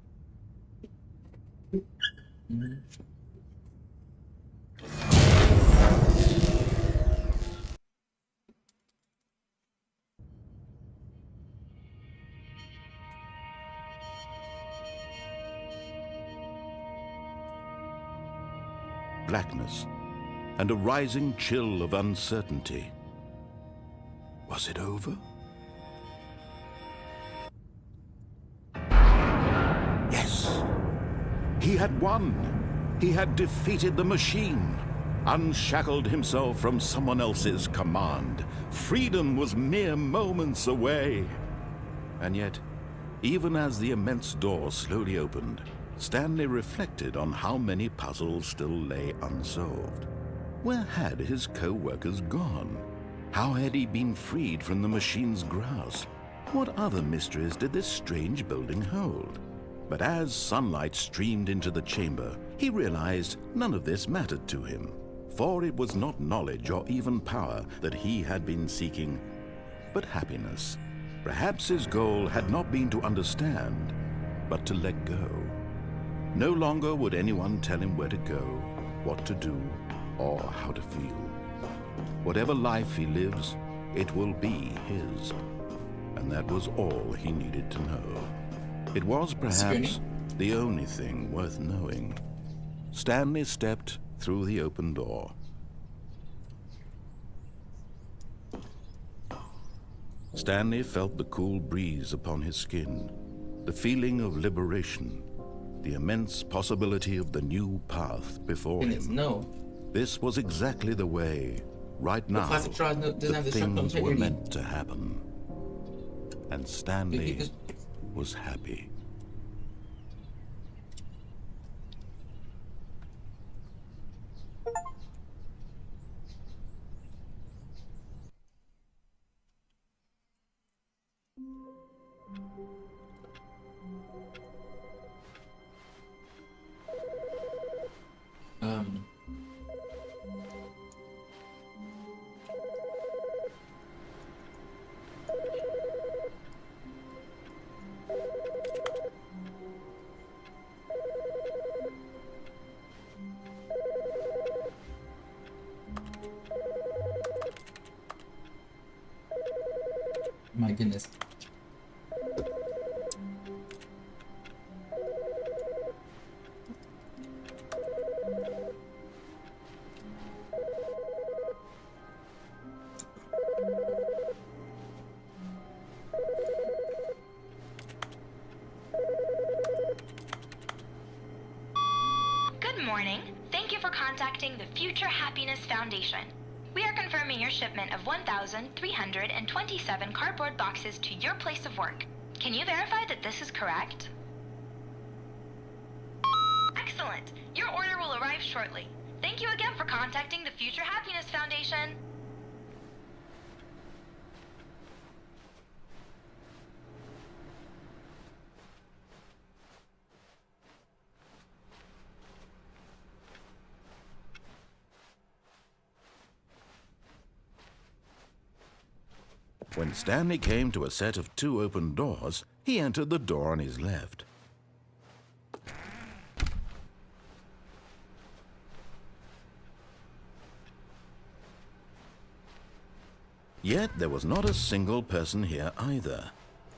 Blackness and a rising chill of uncertainty. Was it over? Yes. He had won. He had defeated the machine, unshackled himself from someone else's command. Freedom was mere moments away. And yet, even as the immense door slowly opened, Stanley reflected on how many puzzles still lay unsolved. Where had his co-workers gone? How had he been freed from the machine's grasp? What other mysteries did this strange building hold? But as sunlight streamed into the chamber, he realized none of this mattered to him, for it was not knowledge or even power that he had been seeking, but happiness. Perhaps his goal had not been to understand, but to let go. No longer would anyone tell him where to go, what to do, or how to feel. Whatever life he lives, it will be his. And that was all he needed to know. It was perhaps the only thing worth knowing. Stanley stepped through the open door. Stanley felt the cool breeze upon his skin, the feeling of liberation, the immense possibility of the new path before him. No. This was exactly the way, right now, the things were meant to happen. And Stanley was happy. morning. Thank you for contacting the Future Happiness Foundation. We are confirming your shipment of 1,327 cardboard boxes to your place of work. Can you verify that this is correct? Excellent. Your order will arrive shortly. Thank you again for contacting the Future Happiness Foundation. When Stanley came to a set of 2 open doors, he entered the door on his left. Yet there was not a single person here either.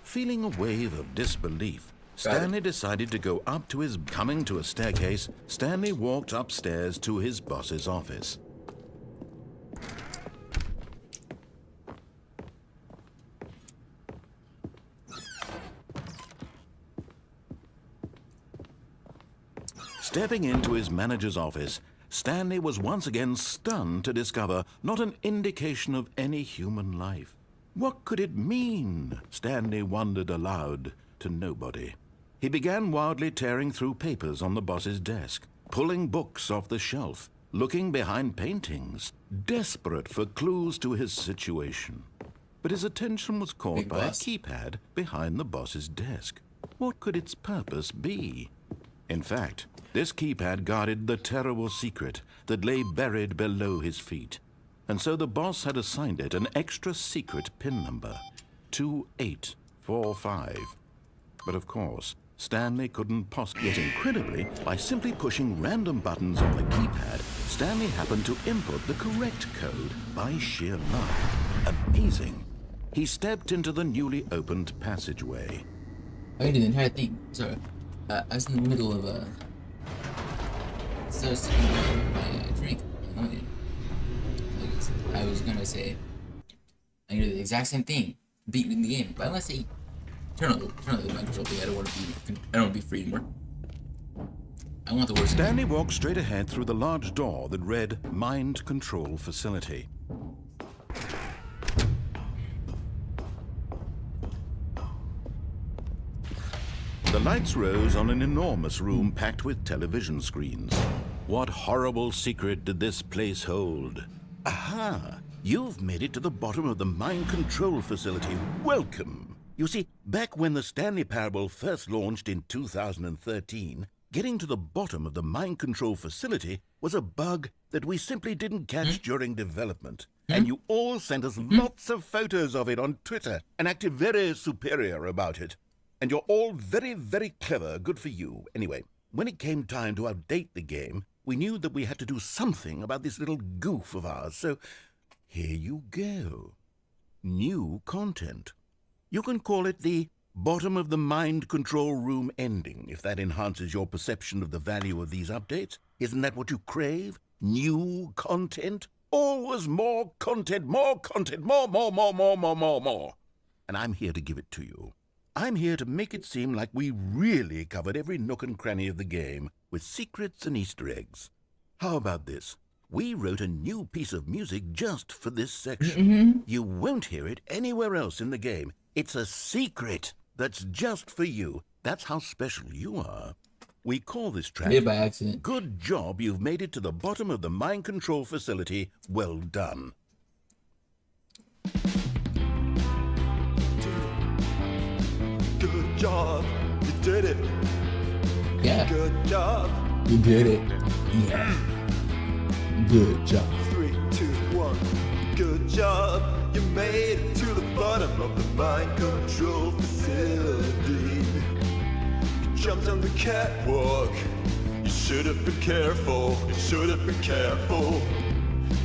Feeling a wave of disbelief, Stanley decided to go up to his... Coming to a staircase, Stanley walked upstairs to his boss's office. Stepping into his manager's office, Stanley was once again stunned to discover not an indication of any human life. What could it mean? Stanley wondered aloud to nobody. He began wildly tearing through papers on the boss's desk, pulling books off the shelf, looking behind paintings, desperate for clues to his situation. But his attention was caught by a keypad behind the boss's desk. What could its purpose be? In fact, this keypad guarded the terrible secret that lay buried below his feet. And so the boss had assigned it an extra secret PIN number, 2845. But of course, Stanley couldn't possibly. Yet incredibly, by simply pushing random buttons on the keypad, Stanley happened to input the correct code by sheer luck. Amazing. He stepped into the newly opened passageway. I can do the entire thing. Sorry. I was in the middle of a... So I was sitting down buying a drink. I was gonna say... I can do the exact same thing. Beat in the game. But unless they... Turn on the mind control thing. I don't want to be free anymore. I want the worst. Stanley walked straight ahead through the large door that read Mind Control Facility. The lights rose on an enormous room packed with television screens. What horrible secret did this place hold? Aha! You've made it to the bottom of the mind control facility. Welcome! You see, back when the Stanley Parable first launched in 2013, getting to the bottom of the mind control facility was a bug that we simply didn't catch during development. And you all sent us lots of photos of it on Twitter and acted very superior about it. And you're all very, very clever. Good for you. Anyway, when it came time to update the game, we knew that we had to do something about this little goof of ours. So here you go. New content. You can call it the bottom of the mind control room ending, if that enhances your perception of the value of these updates. Isn't that what you crave? New content? Always more content, more content, more. And I'm here to give it to you. I'm here to make it seem like we really covered every nook and cranny of the game with secrets and Easter eggs. How about this? We wrote a new piece of music just for this section. You won't hear it anywhere else in the game. It's a secret that's just for you. That's how special you are. We call this track Made by accident. Good Job You've Made It to the Bottom of the Mind Control Facility. Well done. Good job, you did it. Yeah. Good job. You did it. Yeah. Good job. 3, 2, 1. Good job, you made it to the bottom of the mind control facility. You jumped on the catwalk. You should have been careful. You should have been careful.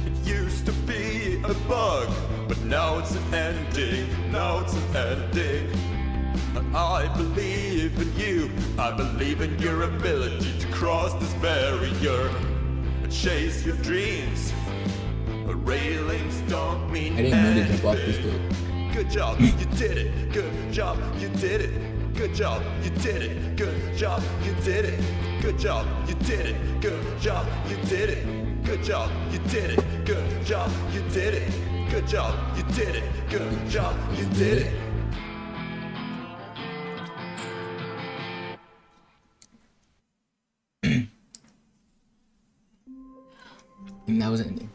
It used to be a bug, but now it's an ending. Now it's an ending. I believe in you. I believe in your ability to cross this barrier and chase your dreams. But railings don't mean I didn't mean to jump off this anything. boat. Good job, you did it. Good job, you did it. Good job, you did it. Good job, you did it. Good job, you did it. Good job, you did it. Good job, you did it. Good job, you did it. Good job, you did it. Good job, you did it. And that was the ending.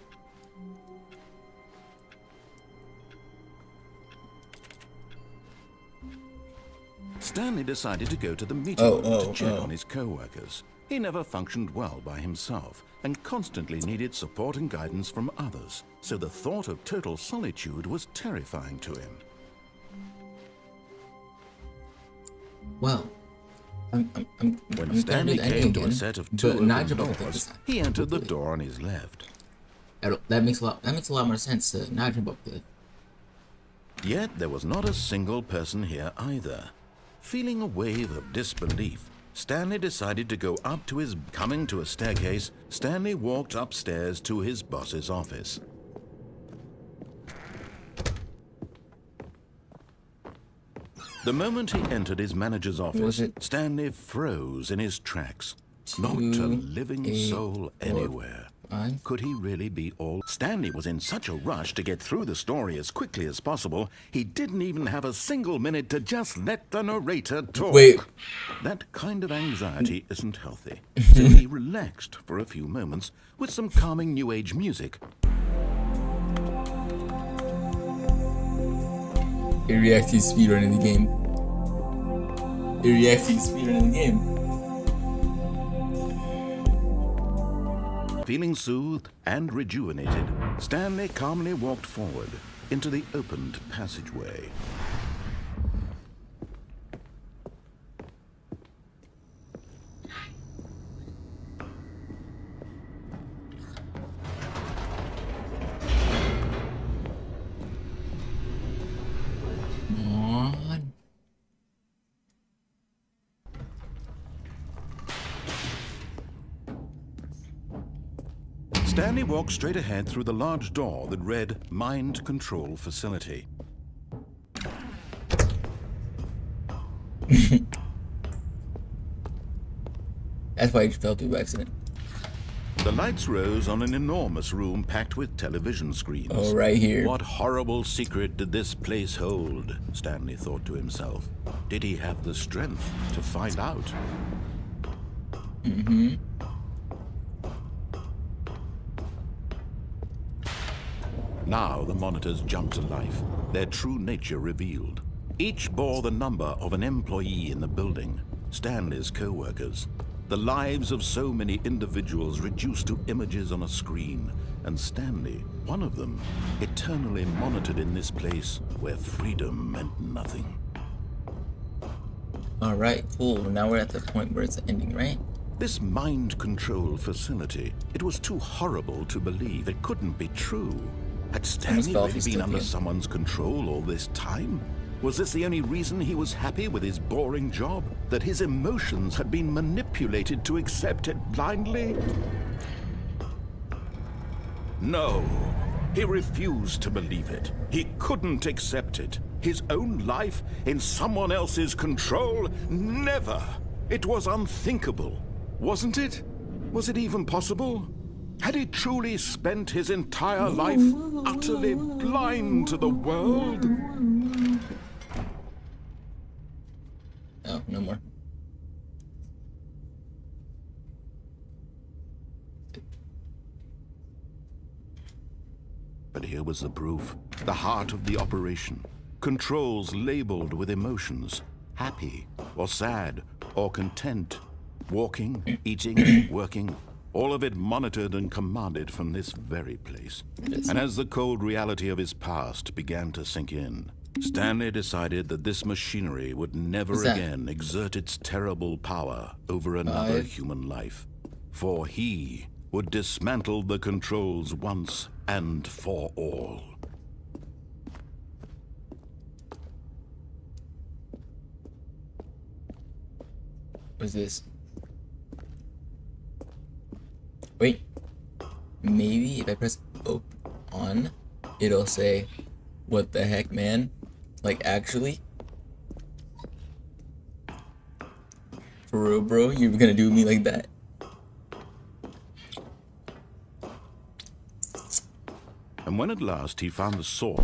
Stanley decided to go to the meeting room to check on his co-workers. He never functioned well by himself and constantly needed support and guidance from others, so the thought of total solitude was terrifying to him. Well, When Stanley came to a set of two open doors, he entered the door on his left. That makes a lot more sense to not jump up the. Yet there was not a single person here either. Feeling a wave of disbelief, Stanley decided to go up to his... Coming to a staircase, Stanley walked upstairs to his boss's office. The moment he entered his manager's office, Stanley froze in his tracks. Not a living soul anywhere. Could he really be all... Stanley was in such a rush to get through the story as quickly as possible, he didn't even have a single minute to just let the narrator talk. Wait. That kind of anxiety isn't healthy, so he relaxed for a few moments with some calming New Age music. It reacts to speedrunning the game. It reacts to speedrunning the game. Feeling soothed and rejuvenated, Stanley calmly walked forward into the opened passageway. Stanley walked straight ahead through the large door that read Mind Control Facility. That's why you fell through by accident. The lights rose on an enormous room packed with television screens. Oh, right here. What horrible secret did this place hold? Stanley thought to himself. Did he have the strength to find out? Mm-hmm. Now the monitors jumped to life, their true nature revealed. Each bore the number of an employee in the building, Stanley's co-workers. The lives of so many individuals reduced to images on a screen, and Stanley, one of them, eternally monitored in this place where freedom meant nothing. Alright, cool. Now we're at the point where it's ending, right? This mind control facility, it was too horrible to believe. It couldn't be true. Had Stanley really been under someone's control all this time? Was this the only reason he was happy with his boring job? That his emotions had been manipulated to accept it blindly? No, he refused to believe it. He couldn't accept it. His own life in someone else's control? Never! It was unthinkable, wasn't it? Was it even possible? Had he truly spent his entire life utterly blind to the world? Oh, no more. But here was the proof. The heart of the operation. Controls labeled with emotions. Happy, or sad, or content. Walking, eating, working. All of it monitored and commanded from this very place. And as the cold reality of his past began to sink in, Stanley decided that this machinery would never again exert its terrible power over another human life. For he would dismantle the controls once and for all. What's this? Wait, maybe if I press on, it'll say, what the heck, man? Like, actually? For real, bro? You're gonna do me like that? And when at last he found the sword...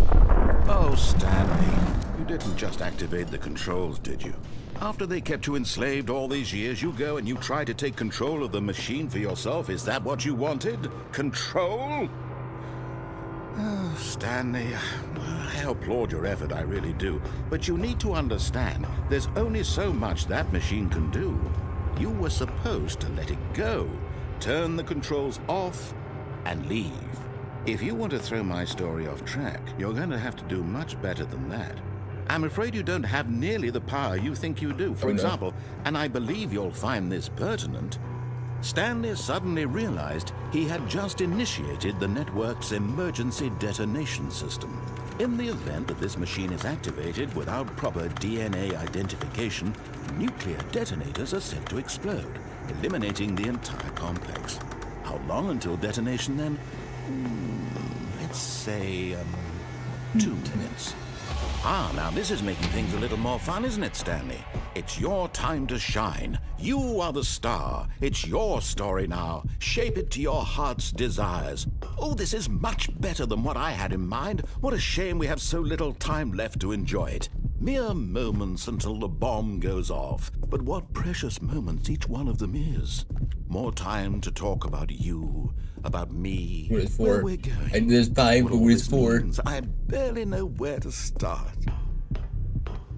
Oh, Stanley, you didn't just activate the controls, did you? After they kept you enslaved all these years, you go and you try to take control of the machine for yourself. Is that what you wanted? Control? Oh, Stanley, I applaud your effort, I really do. But you need to understand, there's only so much that machine can do. You were supposed to let it go, turn the controls off, and leave. If you want to throw my story off track, you're going to have to do much better than that. I'm afraid you don't have nearly the power you think you do. For example, and I believe you'll find this pertinent, Stanley suddenly realized he had just initiated the network's emergency detonation system. In the event that this machine is activated without proper DNA identification, nuclear detonators are set to explode, eliminating the entire complex. How long until detonation then? Let's say, 2 minutes. Ah, now this is making things a little more fun, isn't it, Stanley? It's your time to shine. You are the star. It's your story now. Shape it to your heart's desires. Oh, this is much better than what I had in mind. What a shame we have so little time left to enjoy it. Mere moments until the bomb goes off. But what precious moments each one of them is. More time to talk about you, about me, where we're going. And there's 5, but where's 4? I barely know where to start.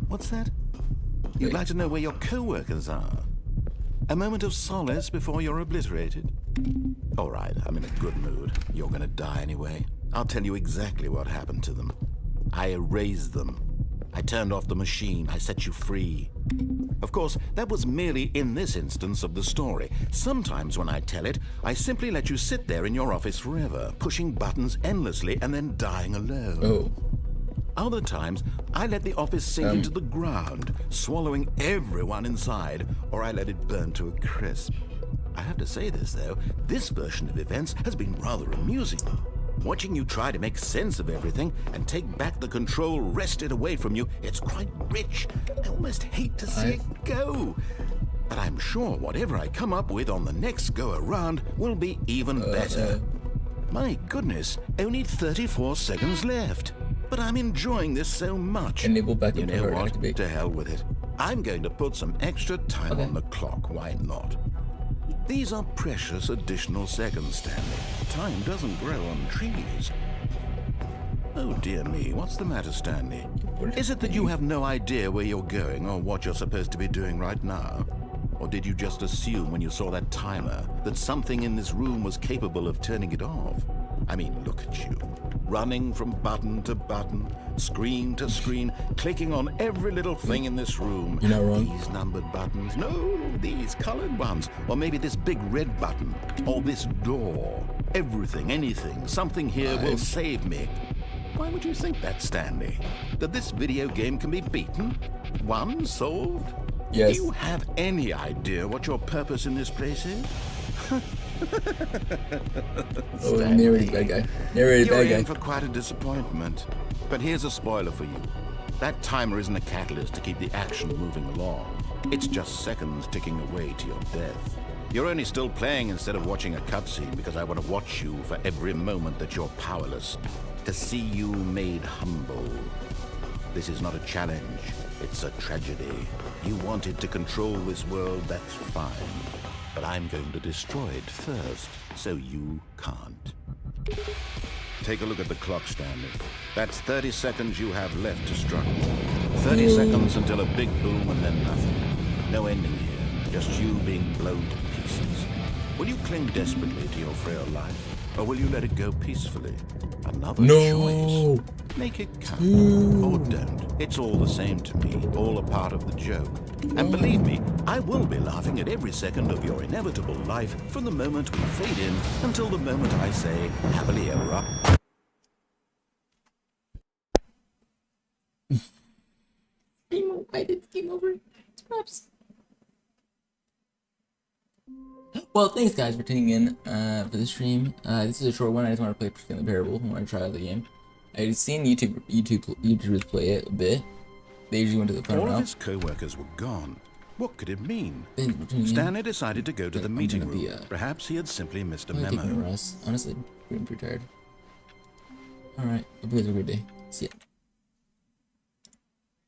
What's that? You'd like to know where your co-workers are? A moment of solace before you're obliterated? All right, I'm in a good mood. You're gonna die anyway. I'll tell you exactly what happened to them. I erased them. I turned off the machine. I set you free. Of course, that was merely in this instance of the story. Sometimes when I tell it, I simply let you sit there in your office forever, pushing buttons endlessly and then dying alone. Oh. Other times, I let the office sink into the ground, swallowing everyone inside, or I let it burn to a crisp. I have to say this, though, this version of events has been rather amusing. Watching you try to make sense of everything and take back the control wrested away from you, it's quite rich. I almost hate to see it go. But I'm sure whatever I come up with on the next go-around will be even better. My goodness, only 34 seconds left. But I'm enjoying this so much. Enable backup. You know power what? activate. To hell with it. I'm going to put some extra time on the clock. Why not? These are precious additional seconds, Stanley. Time doesn't grow on trees. Oh dear me, what's the matter, Stanley? Is it that you have no idea where you're going or what you're supposed to be doing right now? Or did you just assume when you saw that timer that something in this room was capable of turning it off? I mean, look at you. Running from button to button, screen to screen, clicking on every little thing in this room. You're not wrong. These numbered buttons. No, these colored ones. Or maybe this big red button. Or this door. Everything, anything, something here will save me. Why would you think that, Stanley? That this video game can be beaten? Won? Solved? Yes. Do you have any idea what your purpose in this place is? Oh, narrated bad guy. Narrated You're bad in guy. for quite a disappointment. But here's a spoiler for you. That timer isn't a catalyst to keep the action moving along. It's just seconds ticking away to your death. You're only still playing instead of watching a cutscene because I want to watch you for every moment that you're powerless. To see you made humble. This is not a challenge. It's a tragedy. You wanted to control this world, that's fine. But I'm going to destroy it first, so you can't. Take a look at the clock, Stanley. That's 30 seconds you have left to struggle. 30 seconds until a big boom and then nothing. No ending here, just you being blown to pieces. Will you cling desperately to your frail life, or will you let it go peacefully? Another choice. Make it count, or don't. It's all the same to me, all a part of the joke. And believe me, I will be laughing at every second of your inevitable life from the moment we fade in until the moment I say, happily ever after. I did game over. Props. Well, thanks guys for tuning in for the stream. This is a short one. I just want to play Stanley Parable. I want to try the game. I've seen YouTubers play it a bit. They usually went to the front All row. of his co-workers were gone. What could it mean? Stanley Stanley decided to go to the meeting gonna be, room. Perhaps he had simply missed a taking a memo. rest. Honestly, I'm pretty tired. Alright, hope you guys have a good day. See ya.